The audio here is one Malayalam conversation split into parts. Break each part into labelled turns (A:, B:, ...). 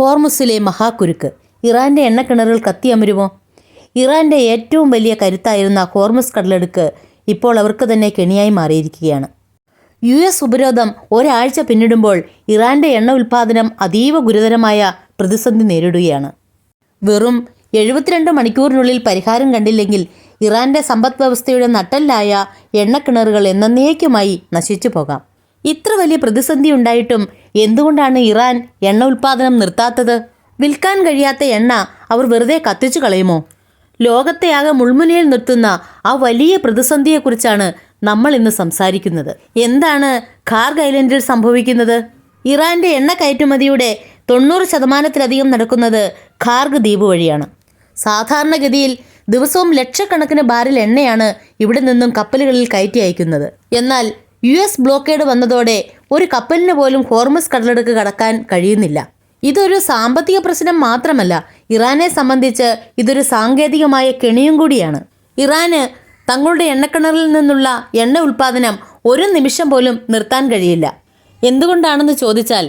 A: ഹോർമുസിലെ മഹാകുരുക്ക്. ഇറാൻ്റെ എണ്ണക്കിണറുകൾ കത്തിയമരുമോ? ഇറാൻ്റെ ഏറ്റവും വലിയ കരുത്തായിരുന്ന ഹോർമുസ് കടലെടുക്ക് ഇപ്പോൾ അവർക്ക് തന്നെ കെണിയായി മാറിയിരിക്കുകയാണ്. US ഉപരോധം ഒരാഴ്ച പിന്നിടുമ്പോൾ ഇറാൻ്റെ എണ്ണ ഉൽപ്പാദനം അതീവ ഗുരുതരമായ പ്രതിസന്ധി നേരിടുകയാണ്. വെറും 72 മണിക്കൂറിനുള്ളിൽ പരിഹാരം കണ്ടില്ലെങ്കിൽ ഇറാൻ്റെ സമ്പദ് വ്യവസ്ഥയുടെ നട്ടെല്ലായ എണ്ണക്കിണറുകൾ എന്നേക്കുമായി നശിച്ചു പോകാം. ഇത്ര വലിയ പ്രതിസന്ധി ഉണ്ടായിട്ടും എന്തുകൊണ്ടാണ് ഇറാൻ എണ്ണ ഉൽപ്പാദനം നിർത്താത്തത്? വിൽക്കാൻ കഴിയാത്ത എണ്ണ അവർ വെറുതെ കത്തിച്ചു കളയുമോ? ലോകത്തെയാകെ മുൾമുനയിൽ നിർത്തുന്ന ആ വലിയ പ്രതിസന്ധിയെക്കുറിച്ചാണ് നമ്മൾ ഇന്ന് സംസാരിക്കുന്നത്. എന്താണ് ഖാർഗ് ഐലൻഡിൽ സംഭവിക്കുന്നത്? ഇറാൻ്റെ എണ്ണ കയറ്റുമതിയുടെ 90% നടക്കുന്നത് ഖാർഗ് ദ്വീപ് വഴിയാണ്. സാധാരണഗതിയിൽ ദിവസവും ലക്ഷക്കണക്കിന് ബാരൽ എണ്ണയാണ് ഇവിടെ നിന്നും കപ്പലുകളിൽ കയറ്റി അയക്കുന്നത്. എന്നാൽ US ബ്ലോക്കേഡ് വന്നതോടെ ഒരു കപ്പലിന് പോലും ഹോർമുസ് കടലെടുക്ക് കടക്കാൻ കഴിയുന്നില്ല. ഇതൊരു സാമ്പത്തിക പ്രശ്നം മാത്രമല്ല, ഇറാനെ സംബന്ധിച്ച് ഇതൊരു സാങ്കേതികമായ കെണിയും കൂടിയാണ്. ഇറാന് തങ്ങളുടെ എണ്ണക്കിണറിൽ നിന്നുള്ള എണ്ണ ഉൽപ്പാദനം ഒരു നിമിഷം പോലും നിർത്താൻ കഴിയില്ല. എന്തുകൊണ്ടാണെന്ന് ചോദിച്ചാൽ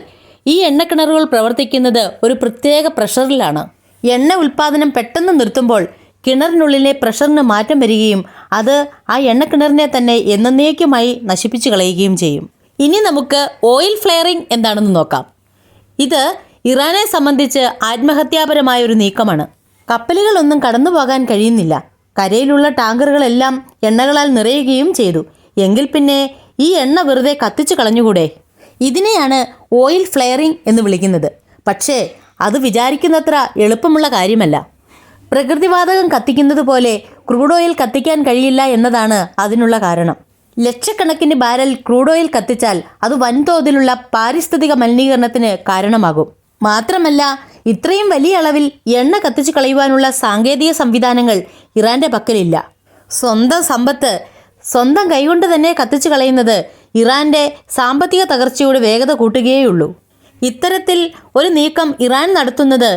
A: ഈ എണ്ണക്കിണറുകൾ പ്രവർത്തിക്കുന്നത് ഒരു പ്രത്യേക പ്രഷറിലാണ്. എണ്ണ ഉൽപ്പാദനം പെട്ടെന്ന് നിർത്തുമ്പോൾ കിണറിനുള്ളിലെ പ്രഷറിന് മാറ്റം വരികയും അത് ആ എണ്ണക്കിണറിനെ തന്നെ എന്നേക്കുമായി നശിപ്പിച്ചു കളയുകയും ചെയ്യും. ഇനി നമുക്ക് ഓയിൽ ഫ്ലെയറിംഗ് എന്താണെന്ന് നോക്കാം. ഇത് ഇറാനെ സംബന്ധിച്ച് ആത്മഹത്യാപരമായ ഒരു നീക്കമാണ്. കപ്പലുകളൊന്നും കടന്നു പോകാൻ കഴിയുന്നില്ല. കരയിലുള്ള ടാങ്കറുകളെല്ലാം എണ്ണകളാൽ നിറയുകയും ചെയ്തു. എങ്കിൽ പിന്നെ ഈ എണ്ണ വെറുതെ കത്തിച്ചു കളഞ്ഞുകൂടെ? ഇതിനെയാണ് ഓയിൽ ഫ്ലെയറിംഗ് എന്ന് വിളിക്കുന്നത്. പക്ഷേ അത് വിചാരിക്കുന്നത്ര എളുപ്പമുള്ള കാര്യമല്ല. പ്രകൃതിവാതകം കത്തിക്കുന്നത് പോലെ ക്രൂഡ് ഓയിൽ കത്തിക്കാൻ കഴിയില്ല എന്നതാണ് അതിനുള്ള കാരണം. ലക്ഷക്കണക്കിന് ബാരൽ ക്രൂഡ് ഓയിൽ കത്തിച്ചാൽ അത് വൻതോതിലുള്ള പാരിസ്ഥിതിക മലിനീകരണത്തിന് കാരണമാകും. മാത്രമല്ല, ഇത്രയും വലിയ അളവിൽ എണ്ണ കത്തിച്ചു കളയുവാനുള്ള സാങ്കേതിക സംവിധാനങ്ങൾ ഇറാൻ്റെ പക്കലില്ല. സ്വന്തം സമ്പത്ത് സ്വന്തം കൈകൊണ്ട് തന്നെ കത്തിച്ചു കളയുന്നത് ഇറാൻ്റെ സാമ്പത്തിക തകർച്ചയുടെ വേഗത കൂട്ടുകയുള്ളൂ. ഇത്തരത്തിൽ ഒരു നീക്കം ഇറാൻ നടത്തുന്നത്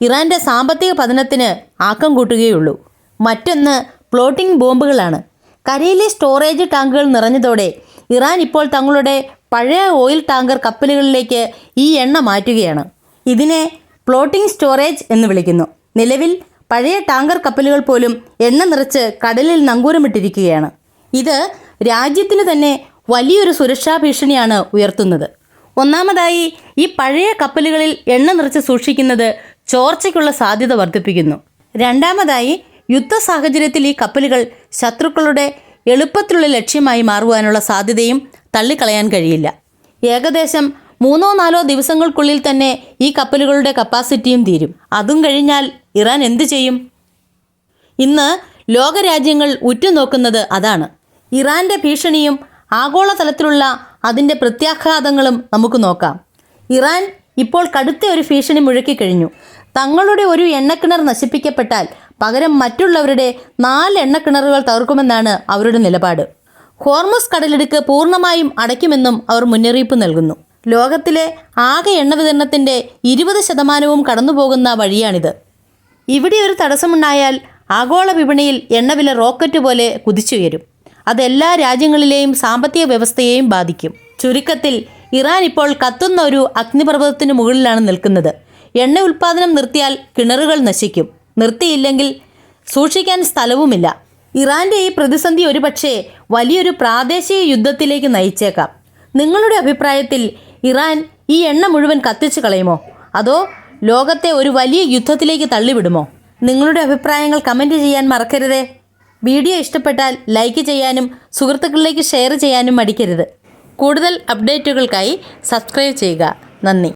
A: ഇറാൻ്റെ സാമ്പത്തിക പതനത്തിന് ആക്കം കൂട്ടുകയുള്ളൂ. മറ്റൊന്ന് ഫ്ലോട്ടിംഗ് ബോംബുകളാണ്. കരയിലെ സ്റ്റോറേജ് ടാങ്കുകൾ നിറഞ്ഞതോടെ ഇറാൻ ഇപ്പോൾ തങ്ങളുടെ പഴയ ഓയിൽ ടാങ്കർ കപ്പലുകളിലേക്ക് ഈ എണ്ണ മാറ്റുകയാണ്. ഇതിനെ ഫ്ലോട്ടിംഗ് സ്റ്റോറേജ് എന്ന് വിളിക്കുന്നു. നിലവിൽ പഴയ ടാങ്കർ കപ്പലുകൾ പോലും എണ്ണ നിറച്ച് കടലിൽ നങ്കൂരമിട്ടിരിക്കുകയാണ്. ഇത് രാജ്യത്തിന് തന്നെ വലിയൊരു സുരക്ഷാ ഭീഷണിയാണ് ഉയർത്തുന്നത്. ഒന്നാമതായി, ഈ പഴയ കപ്പലുകളിൽ എണ്ണ നിറച്ച് സൂക്ഷിക്കുന്നത് ചോർച്ചയ്ക്കുള്ള സാധ്യത വർദ്ധിപ്പിക്കുന്നു. രണ്ടാമതായി, യുദ്ധ സാഹചര്യത്തിൽ ഈ കപ്പലുകൾ ശത്രുക്കളുടെ എളുപ്പത്തിലുള്ള ലക്ഷ്യമായി മാറുവാനുള്ള സാധ്യതയും തള്ളിക്കളയാൻ കഴിയില്ല. ഏകദേശം 3-4 ദിവസങ്ങൾക്കുള്ളിൽ തന്നെ ഈ കപ്പലുകളുടെ കപ്പാസിറ്റിയും തീരും. അതും കഴിഞ്ഞാൽ ഇറാൻ എന്തു ചെയ്യും? ഇന്ന് ലോകരാജ്യങ്ങൾ ഉറ്റുനോക്കുന്നത് അതാണ്. ഇറാൻ്റെ ഭീഷണിയും ആഗോളതലത്തിലുള്ള അതിൻ്റെ പ്രത്യാഘാതങ്ങളും നമുക്ക് നോക്കാം. ഇറാൻ ഇപ്പോൾ കടുത്ത ഒരു ഭീഷണി മുഴക്കിക്കഴിഞ്ഞു. തങ്ങളുടെ ഒരു എണ്ണക്കിണർ നശിപ്പിക്കപ്പെട്ടാൽ പകരം മറ്റുള്ളവരുടെ 4 എണ്ണക്കിണറുകൾ തകർക്കുമെന്നാണ് അവരുടെ നിലപാട്. ഹോർമുസ് കടലിടുക്ക് പൂർണ്ണമായും അടയ്ക്കുമെന്നും അവർ മുന്നറിയിപ്പ് നൽകുന്നു. ലോകത്തിലെ ആകെ എണ്ണ വിതരണത്തിൻ്റെ 20% കടന്നുപോകുന്ന വഴിയാണിത്. ഇവിടെ ഒരു തടസ്സമുണ്ടായാൽ ആഗോള വിപണിയിൽ എണ്ണവില റോക്കറ്റ് പോലെ കുതിച്ചുയരും. അതെല്ലാ രാജ്യങ്ങളിലെയും സാമ്പത്തിക വ്യവസ്ഥയെയും ബാധിക്കും. ചുരുക്കത്തിൽ ഇറാൻ ഇപ്പോൾ കത്തുന്ന ഒരു അഗ്നിപർവ്വതത്തിന് മുകളിലാണ് നിൽക്കുന്നത്. എണ്ണ ഉൽപ്പാദനം നിർത്തിയാൽ കിണറുകൾ നശിക്കും. നിർത്തിയില്ലെങ്കിൽ സൂക്ഷിക്കാൻ സ്ഥലവുമില്ല. ഇറാൻ്റെ ഈ പ്രതിസന്ധി ഒരുപക്ഷെ വലിയൊരു പ്രാദേശിക യുദ്ധത്തിലേക്ക് നയിച്ചേക്കാം. നിങ്ങളുടെ അഭിപ്രായത്തിൽ ഇറാൻ ഈ എണ്ണ മുഴുവൻ കത്തിച്ചു കളയുമോ? അതോ ലോകത്തെ ഒരു വലിയ യുദ്ധത്തിലേക്ക് തള്ളിവിടുമോ? നിങ്ങളുടെ അഭിപ്രായങ്ങൾ കമൻറ്റ് ചെയ്യാൻ മറക്കരുതേ. വീഡിയോ ഇഷ്ടപ്പെട്ടാൽ ലൈക്ക് ചെയ്യാനും സുഹൃത്തുക്കളിലേക്ക് ഷെയർ ചെയ്യാനും മടിക്കരുത്. കൂടുതൽ അപ്ഡേറ്റുകൾക്കായി സബ്സ്ക്രൈബ് ചെയ്യുക. നന്ദി.